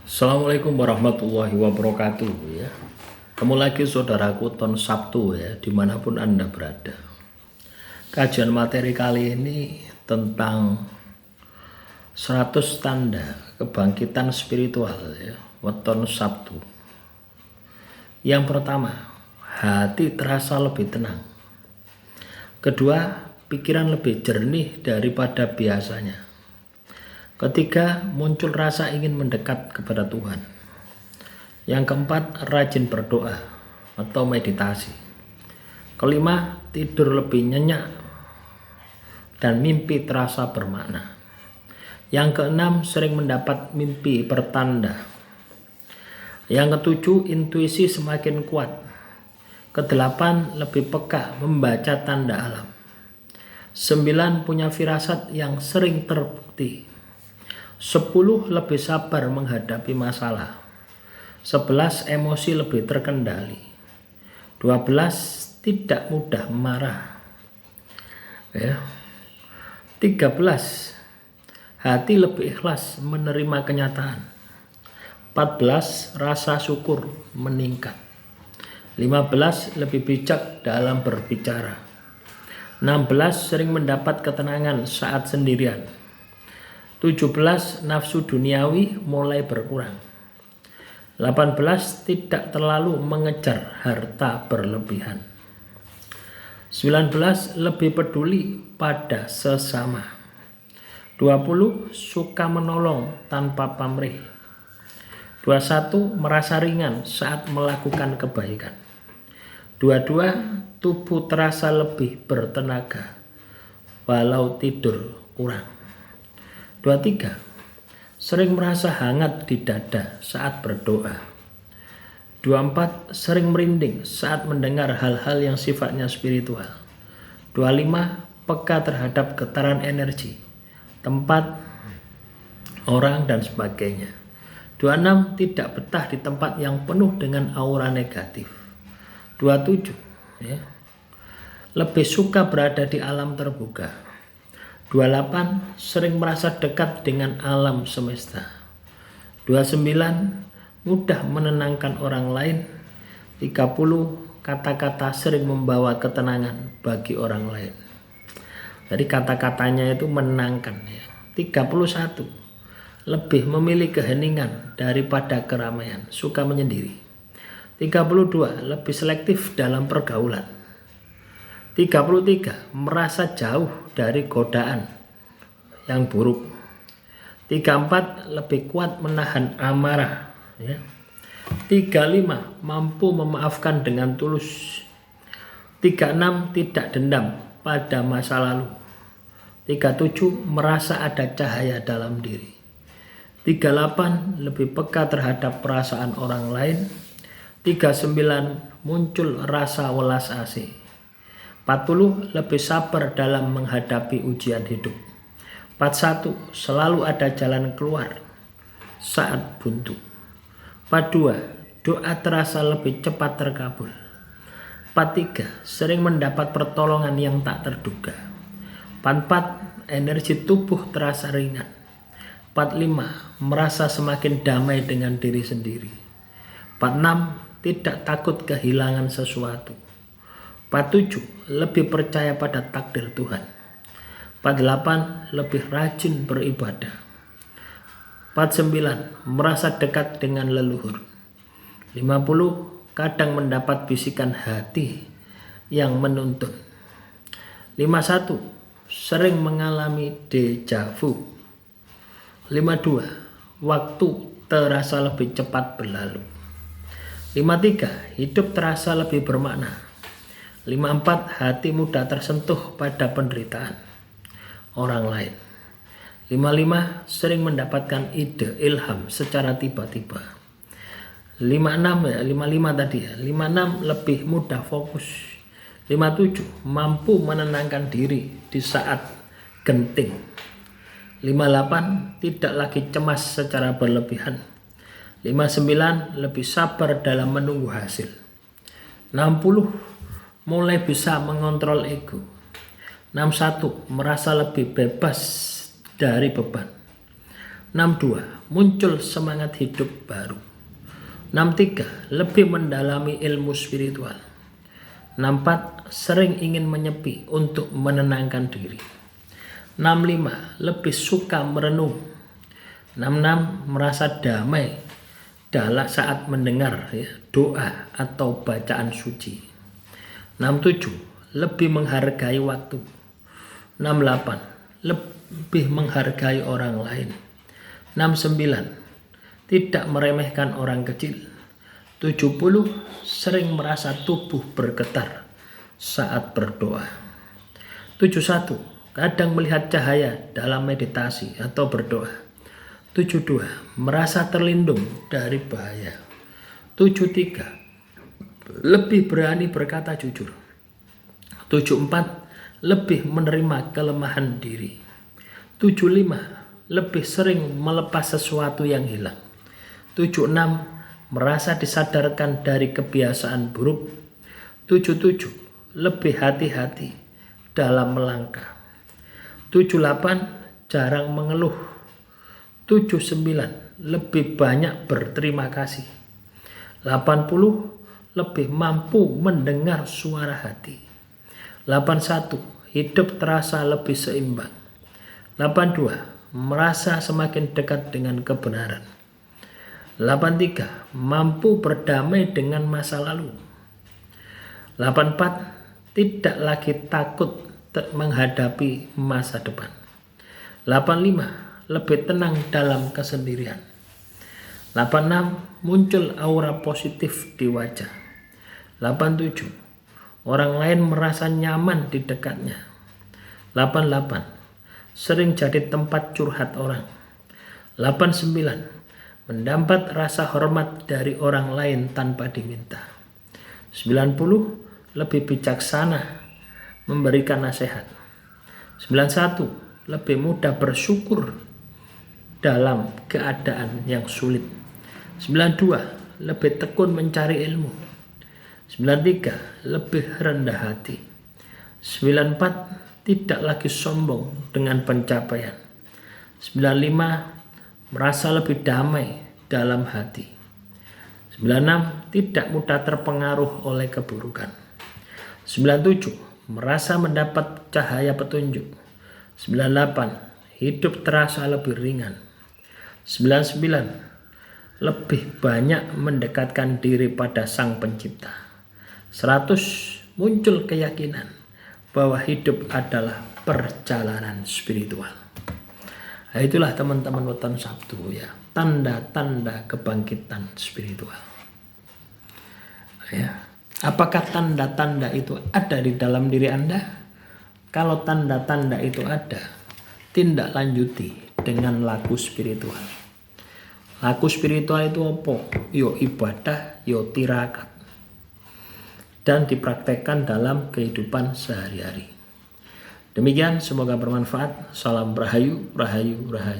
Assalamualaikum warahmatullahi wabarakatuh ya. Ketemu lagi saudaraku ton Sabtu ya, dimanapun Anda berada. Kajian materi kali ini tentang 100 tanda kebangkitan spiritual ya, weton Sabtu. Yang pertama, hati terasa lebih tenang. Kedua, pikiran lebih jernih daripada biasanya. Ketiga, muncul rasa ingin mendekat kepada Tuhan. Yang keempat, rajin berdoa atau meditasi. Kelima, tidur lebih nyenyak dan mimpi terasa bermakna. Yang keenam, sering mendapat mimpi bertanda. Yang ketujuh, intuisi semakin kuat. Kedelapan, lebih peka membaca tanda alam. 9, punya firasat yang sering terbukti. 10, lebih sabar menghadapi masalah. 11, emosi lebih terkendali. 12, tidak mudah marah. 13, hati lebih ikhlas menerima kenyataan. 14, rasa syukur meningkat. 15, lebih bijak dalam berbicara. 16, sering mendapat ketenangan saat sendirian. 17, nafsu duniawi mulai berkurang. 18, tidak terlalu mengejar harta berlebihan. 19, lebih peduli pada sesama. 20, suka menolong tanpa pamrih. 21, merasa ringan saat melakukan kebaikan. 22, tubuh terasa lebih bertenaga walau tidur kurang. 23, sering merasa hangat di dada saat berdoa. 24, sering merinding saat mendengar hal-hal yang sifatnya spiritual. 25, peka terhadap getaran energi, tempat, orang, dan sebagainya. 26, tidak betah di tempat yang penuh dengan aura negatif. 27, lebih suka berada di alam terbuka. 28, sering merasa dekat dengan alam semesta. 29, mudah menenangkan orang lain. 30, kata-kata sering membawa ketenangan bagi orang lain. Jadi kata-katanya itu menenangkan ya. 31, lebih memilih keheningan daripada keramaian, suka menyendiri. 32, lebih selektif dalam pergaulan. 33, merasa jauh dari godaan yang buruk. 34, lebih kuat menahan amarah ya. 35, mampu memaafkan dengan tulus. 36, tidak dendam pada masa lalu. 37, merasa ada cahaya dalam diri. 38, lebih peka terhadap perasaan orang lain. 39, muncul rasa welas asih. 40, lebih sabar dalam menghadapi ujian hidup. 41, selalu ada jalan keluar saat buntu. 42, doa terasa lebih cepat terkabul. 43, sering mendapat pertolongan yang tak terduga. 44, energi tubuh terasa ringan. 45, merasa semakin damai dengan diri sendiri. 46, tidak takut kehilangan sesuatu. 47, lebih percaya pada takdir Tuhan. 48, lebih rajin beribadah. 49, merasa dekat dengan leluhur. 50, kadang mendapat bisikan hati yang menuntun. 51, sering mengalami deja vu. 52, waktu terasa lebih cepat berlalu. 53, hidup terasa lebih bermakna. 54, hati mudah tersentuh pada penderitaan orang lain. 55, sering mendapatkan ide ilham secara tiba-tiba. 55 tadi ya. 56, lebih mudah fokus. 57, mampu menenangkan diri di saat genting. 58, tidak lagi cemas secara berlebihan. 59, lebih sabar dalam menunggu hasil. 60, mulai bisa mengontrol ego. 61, merasa lebih bebas dari beban. 62. Muncul semangat hidup baru. 63. Lebih mendalami ilmu spiritual. 64. Sering ingin menyepi untuk menenangkan diri. 65. Lebih suka merenung. 66. Merasa damai dalam saat mendengar doa atau bacaan suci. 67. Lebih menghargai waktu. 68. Lebih menghargai orang lain. 69. Tidak meremehkan orang kecil. 70. Sering merasa tubuh bergetar saat berdoa. 71. Kadang melihat cahaya dalam meditasi atau berdoa. 72. Merasa terlindung dari bahaya. 73. Lebih berani berkata jujur. 74. Lebih menerima kelemahan diri. 75. Lebih sering melepas sesuatu yang hilang. 76. Merasa disadarkan dari kebiasaan buruk. 77. Lebih hati-hati dalam melangkah. 78. Jarang mengeluh. 79. Lebih banyak berterima kasih. 80. Lebih mampu mendengar suara hati. 81. Hidup terasa lebih seimbang. 82. Merasa semakin dekat dengan kebenaran. 83. Mampu berdamai dengan masa lalu. 84. Tidak lagi takut menghadapi masa depan. 85. Lebih tenang dalam kesendirian. 86. Muncul aura positif di wajah. 87. Orang lain merasa nyaman di dekatnya. 88. Sering jadi tempat curhat orang. 89. Mendapat rasa hormat dari orang lain tanpa diminta. 90. Lebih bijaksana memberikan nasihat. 91. Lebih mudah bersyukur dalam keadaan yang sulit. 92. Lebih tekun mencari ilmu. 93. Lebih rendah hati. 94. Tidak lagi sombong dengan pencapaian. 95. Merasa lebih damai dalam hati. 96. Tidak mudah terpengaruh oleh keburukan. 97. Merasa mendapat cahaya petunjuk. 98. Hidup terasa lebih ringan. 99. Lebih banyak mendekatkan diri pada Sang Pencipta. 100. Muncul keyakinan bahwa hidup adalah perjalanan spiritual. Nah, itulah teman-teman weton Sabtu ya, tanda-tanda kebangkitan spiritual. Ya. Apakah tanda-tanda itu ada di dalam diri Anda? Kalau tanda-tanda itu ada, tindak lanjuti dengan laku spiritual. Laku spiritual itu apa? Yo ibadah, yo tirakat. Dan dipraktekkan dalam kehidupan sehari-hari. Demikian, semoga bermanfaat. Salam Rahayu, Rahayu, Rahayu.